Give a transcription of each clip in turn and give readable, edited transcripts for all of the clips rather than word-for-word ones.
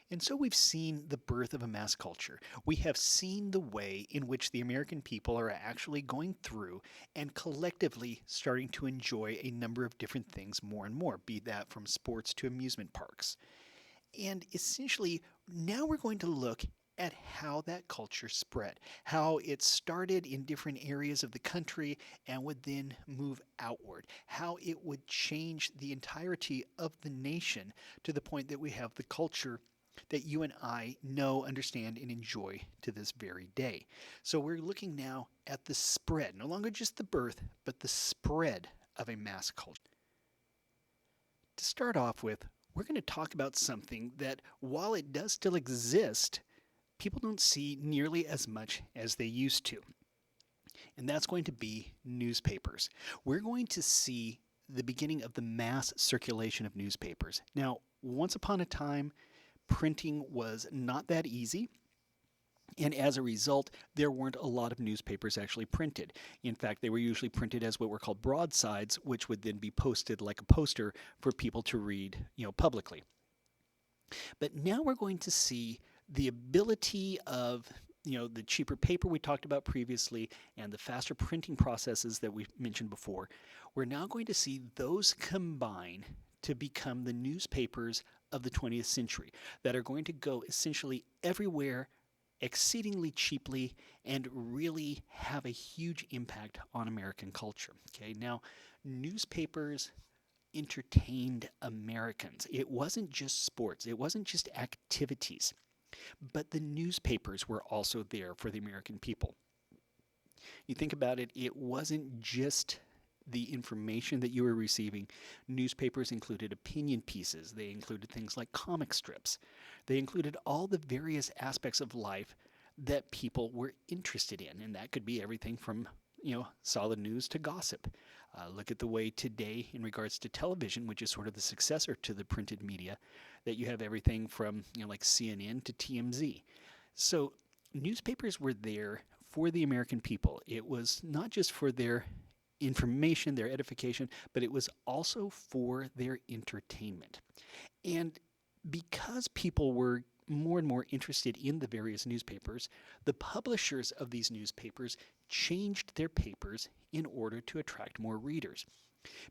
And so we've seen the birth of a mass culture. We have seen the way in which the American people are actually going through and collectively starting to enjoy a number of different things more and more, be that from sports to amusement parks. And essentially, now we're going to look at how that culture spread, how it started in different areas of the country and would then move outward, how it would change the entirety of the nation to the point that we have the culture that you and I know, understand, and enjoy to this very day. So we're looking now at the spread, no longer just the birth, but the spread of a mass culture. To start off with, we're going to talk about something that, while it does still exist, people don't see nearly as much as they used to. And that's going to be newspapers. We're going to see the beginning of the mass circulation of newspapers. Now, once upon a time, printing was not that easy. And as a result, there weren't a lot of newspapers actually printed. In fact, they were usually printed as what were called broadsides, which would then be posted like a poster for people to read, publicly. But now we're going to see the ability of the cheaper paper we talked about previously and the faster printing processes that we mentioned before. We're now going to see those combine to become the newspapers of the 20th century that are going to go essentially everywhere exceedingly cheaply and really have a huge impact on American culture. Okay, now newspapers entertained Americans. It wasn't just sports, it wasn't just activities, but the newspapers were also there for the American people. You think about it, it wasn't just the information that you were receiving. Newspapers included opinion pieces, they included things like comic strips, they included all the various aspects of life that people were interested in, and that could be everything from solid news to gossip. Look at the way today, in regards to television, which is sort of the successor to the printed media, that you have everything from like CNN to TMZ. So newspapers were there for the American people. It was not just for their information, their edification, but it was also for their entertainment. And because people were more and more interested in the various newspapers, the publishers of these newspapers changed their papers in order to attract more readers.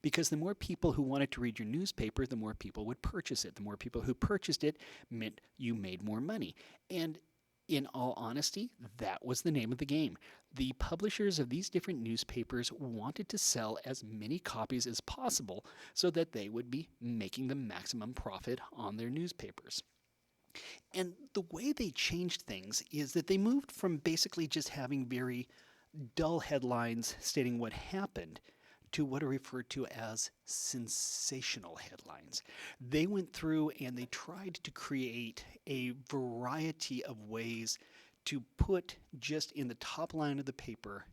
Because the more people who wanted to read your newspaper, the more people would purchase it. The more people who purchased it meant you made more money. And in all honesty, that was the name of the game. The publishers of these different newspapers wanted to sell as many copies as possible so that they would be making the maximum profit on their newspapers. And the way they changed things is that they moved from basically just having very dull headlines stating what happened to what are referred to as sensational headlines. They went through and they tried to create a variety of ways to put just in the top line of the paper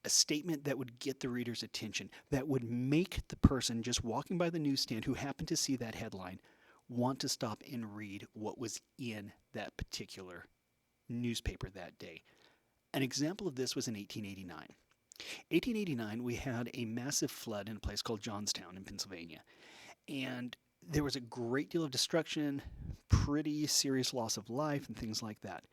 a statement that would get the reader's attention, that would make the person just walking by the newsstand who happened to see that headline want to stop and read what was in that particular newspaper that day. An example of this was in 1889. 1889, we had a massive flood in a place called Johnstown in Pennsylvania. And there was a great deal of destruction, pretty serious loss of life, and things like that.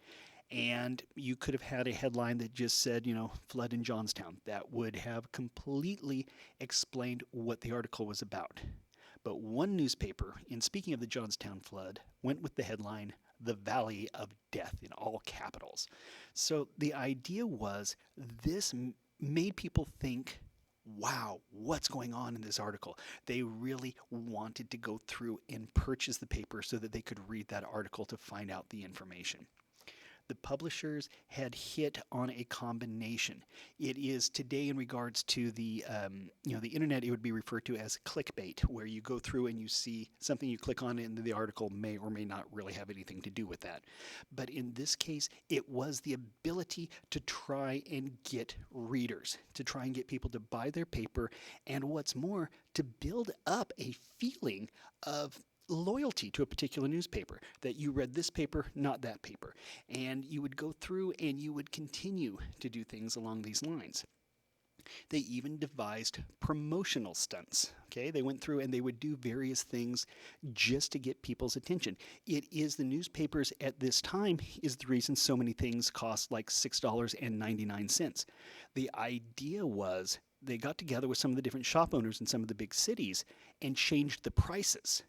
And you could have had a headline that just said, flood in Johnstown. That would have completely explained what the article was about. But one newspaper, in speaking of the Johnstown flood, went with the headline, "The Valley of Death," in all capitals. So the idea was this made people think, wow, what's going on in this article? They really wanted to go through and purchase the paper so that they could read that article to find out the information. The publishers had hit on a combination. It is today, in regards to the internet, it would be referred to as clickbait, where you go through and you see something, you click on it, and the article may or may not really have anything to do with that. But in this case, it was the ability to try and get readers, to try and get people to buy their paper, and what's more, to build up a feeling of loyalty to a particular newspaper, that you read this paper, not that paper. And you would go through and you would continue to do things along these lines. They even devised promotional stunts. Okay, they went through and they would do various things just to get people's attention. It is the newspapers at this time is the reason so many things cost like $6.99. The idea was they got together with some of the different shop owners in some of the big cities and changed the prices.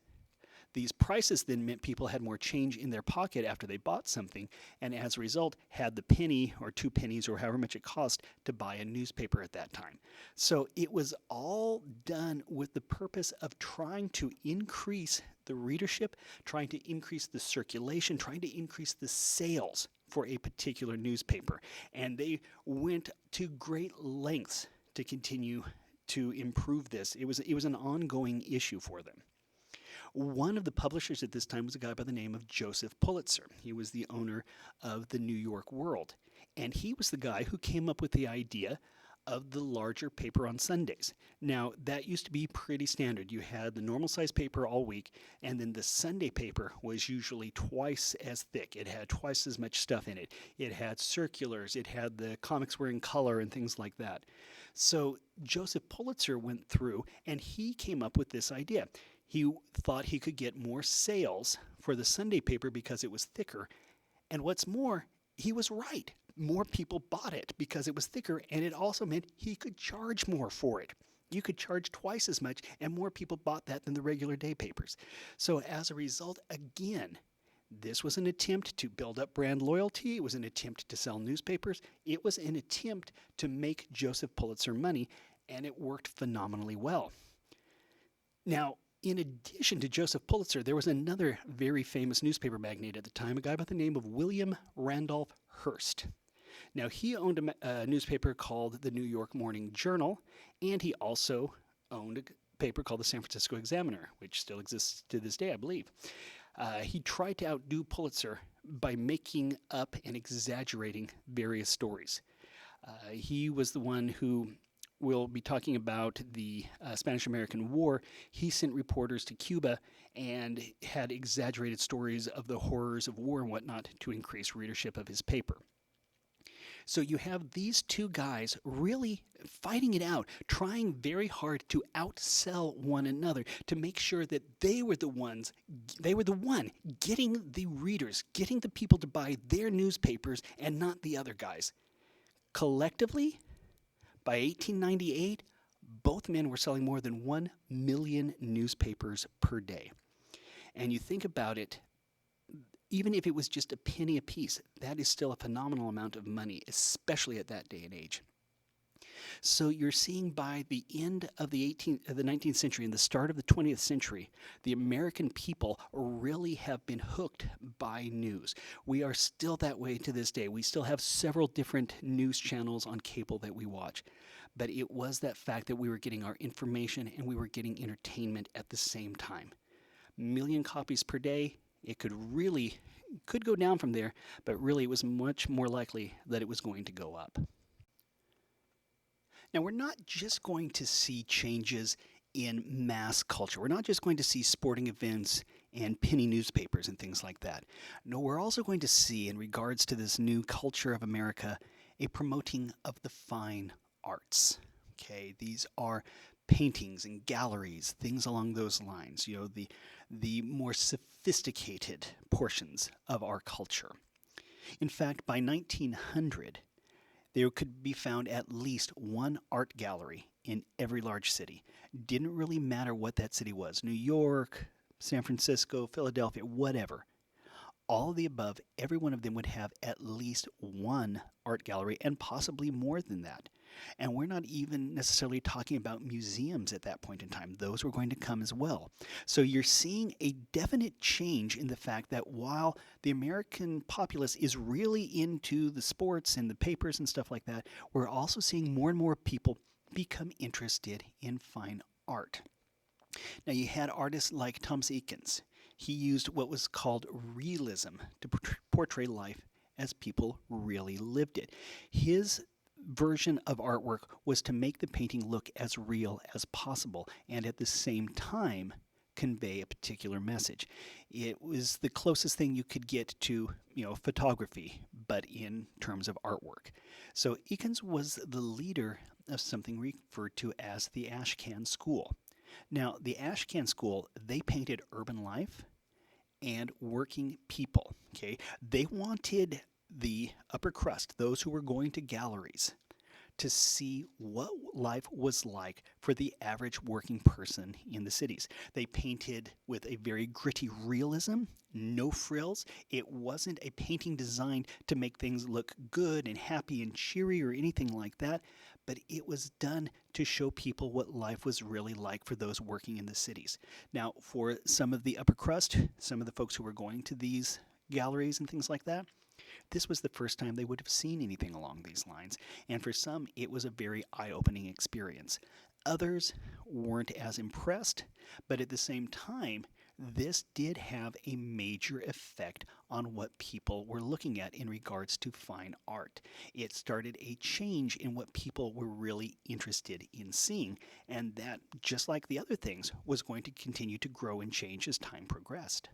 These prices then meant people had more change in their pocket after they bought something, and as a result, had the penny or 2 pennies or however much it cost to buy a newspaper at that time. So it was all done with the purpose of trying to increase the readership, trying to increase the circulation, trying to increase the sales for a particular newspaper. And they went to great lengths to continue to improve this. It was an ongoing issue for them. One of the publishers at this time was a guy by the name of Joseph Pulitzer. He was the owner of the New York World. And he was the guy who came up with the idea of the larger paper on Sundays. Now, that used to be pretty standard. You had the normal size paper all week, and then the Sunday paper was usually twice as thick. It had twice as much stuff in it. It had circulars, it had the comics were in color and things like that. So Joseph Pulitzer went through and he came up with this idea. He thought he could get more sales for the Sunday paper because it was thicker. And what's more, he was right. More people bought it because it was thicker, and it also meant he could charge more for it. You could charge twice as much, and more people bought that than the regular day papers. So as a result, again, this was an attempt to build up brand loyalty. It was an attempt to sell newspapers. It was an attempt to make Joseph Pulitzer money, and it worked phenomenally well. Now, in addition to Joseph Pulitzer, there was another very famous newspaper magnate at the time, a guy by the name of William Randolph Hearst. Now, he owned a newspaper called the New York Morning Journal, and he also owned a paper called the San Francisco Examiner, which still exists to this day, I believe. He tried to outdo Pulitzer by making up and exaggerating various stories. He was the one who will be talking about the Spanish-American War. He sent reporters to Cuba and had exaggerated stories of the horrors of war and whatnot to increase readership of his paper. So you have these two guys really fighting it out, trying very hard to outsell one another to make sure that they were the one getting the readers, getting the people to buy their newspapers and not the other guys. Collectively, by 1898, both men were selling more than 1 million newspapers per day. And you think about it, even if it was just a penny apiece, that is still a phenomenal amount of money, especially at that day and age. So you're seeing by the end of the 19th century and the start of the 20th century, the American people really have been hooked by news. We are still that way to this day. We still have several different news channels on cable that we watch. But it was that fact that we were getting our information and we were getting entertainment at the same time. 1 million copies per day, it could go down from there, but really it was much more likely that it was going to go up. Now, we're not just going to see changes in mass culture. We're not just going to see sporting events and penny newspapers and things like that. No, we're also going to see, in regards to this new culture of America, a promoting of the fine arts. Okay, these are paintings and galleries, things along those lines, the more sophisticated portions of our culture. In fact, by 1900, there could be found at least one art gallery in every large city. Didn't really matter what that city was, New York, San Francisco, Philadelphia, whatever. All of the above, every one of them would have at least one art gallery and possibly more than that. And we're not even necessarily talking about museums at that point in time. Those were going to come as well. So you're seeing a definite change in the fact that while the American populace is really into the sports and the papers and stuff like that, we're also seeing more and more people become interested in fine art. Now, you had artists like Thomas Eakins. He used what was called realism to portray life as people really lived it. His version of artwork was to make the painting look as real as possible and at the same time convey a particular message. It was the closest thing you could get to, photography, but in terms of artwork. So Eakins was the leader of something referred to as the Ashcan School. Now, the Ashcan School, they painted urban life and working people. Okay, they wanted the upper crust, those who were going to galleries, to see what life was like for the average working person in the cities. They painted with a very gritty realism, no frills. It wasn't a painting designed to make things look good and happy and cheery or anything like that, but it was done to show people what life was really like for those working in the cities. Now, for some of the upper crust, some of the folks who were going to these galleries and things like that, this was the first time they would have seen anything along these lines, and for some, it was a very eye opening experience. Others weren't as impressed, but at the same time, this did have a major effect on what people were looking at in regards to fine art. It started a change in what people were really interested in seeing, and that, just like the other things, was going to continue to grow and change as time progressed.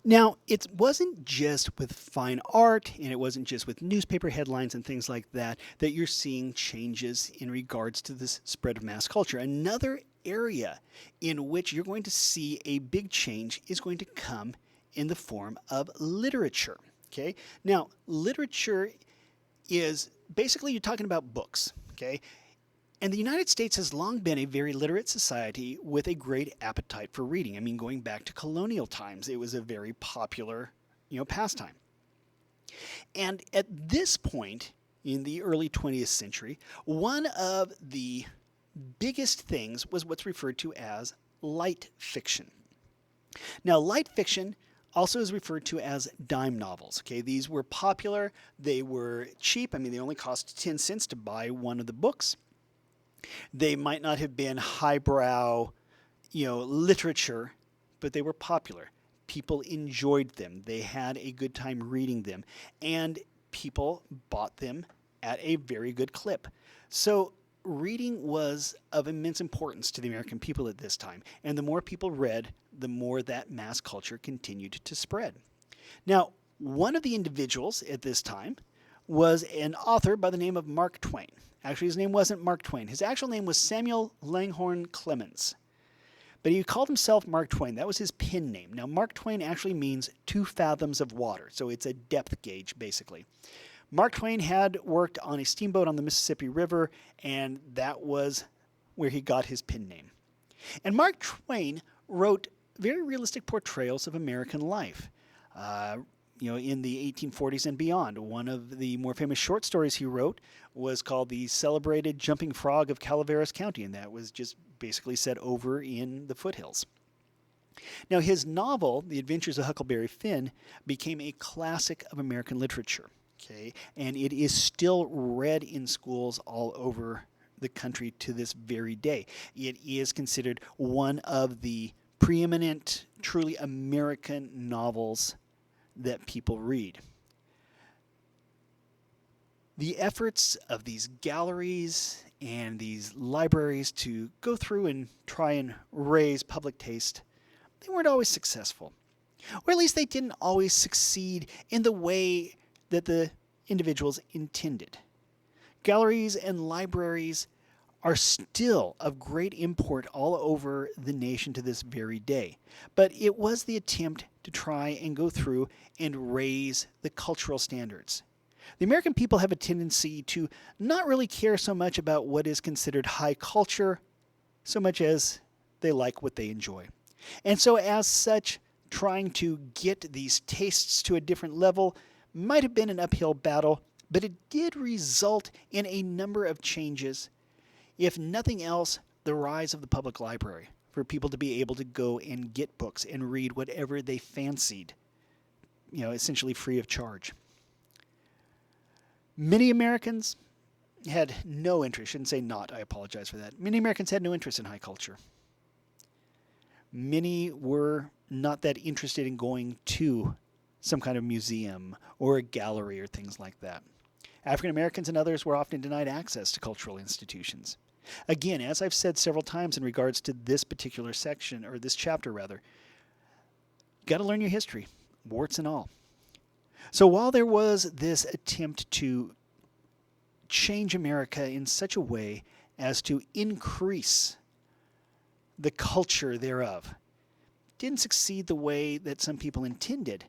Now, it wasn't just with fine art and it wasn't just with newspaper headlines and things like that that you're seeing changes in regards to this spread of mass culture. Another area in which you're going to see a big change is going to come in the form of literature. Okay? Now, literature is basically you're talking about books. Okay? And the United States has long been a very literate society with a great appetite for reading. I mean, going back to colonial times, it was a very popular, pastime. And at this point in the early 20th century, one of the biggest things was what's referred to as light fiction. Now, light fiction also is referred to as dime novels. Okay, these were popular, they were cheap. I mean, they only cost 10 cents to buy one of the books. They might not have been highbrow, literature, but they were popular. People enjoyed them. They had a good time reading them, and people bought them at a very good clip. So reading was of immense importance to the American people at this time, and the more people read, the more that mass culture continued to spread. Now, one of the individuals at this time was an author by the name of Mark Twain. Actually, his name wasn't Mark Twain. His actual name was Samuel Langhorne Clemens. But he called himself Mark Twain. That was his pen name. Now, Mark Twain actually means 2 fathoms of water, so it's a depth gauge, basically. Mark Twain had worked on a steamboat on the Mississippi River, and that was where he got his pen name. And Mark Twain wrote very realistic portrayals of American life. In the 1840s and beyond. One of the more famous short stories he wrote was called The Celebrated Jumping Frog of Calaveras County, and that was just basically set over in the foothills. Now, his novel, The Adventures of Huckleberry Finn, became a classic of American literature, okay? And it is still read in schools all over the country to this very day. It is considered one of the preeminent, truly American novels that people read. The efforts of these galleries and these libraries to go through and try and raise public taste, they weren't always successful. Or at least they didn't always succeed in the way that the individuals intended. Galleries and libraries are still of great import all over the nation to this very day. But it was the attempt to try and go through and raise the cultural standards. The American people have a tendency to not really care so much about what is considered high culture, so much as they like what they enjoy. And so as such, trying to get these tastes to a different level might have been an uphill battle, but it did result in a number of changes. If nothing else, the rise of the public library, for people to be able to go and get books and read whatever they fancied, essentially free of charge. Many Americans had no interest, shouldn't say not, I apologize for that. Many Americans had no interest in high culture. Many were not that interested in going to some kind of museum or a gallery or things like that. African Americans and others were often denied access to cultural institutions. Again, as I've said several times in regards to this particular section, or this chapter rather, got to learn your history, warts and all. So while there was this attempt to change America in such a way as to increase the culture thereof. Didn't succeed the way that some people intended,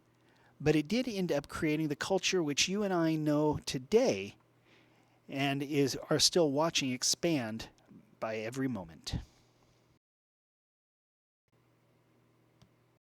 but it did end up creating the culture which you and I know today and are still watching expand by every moment.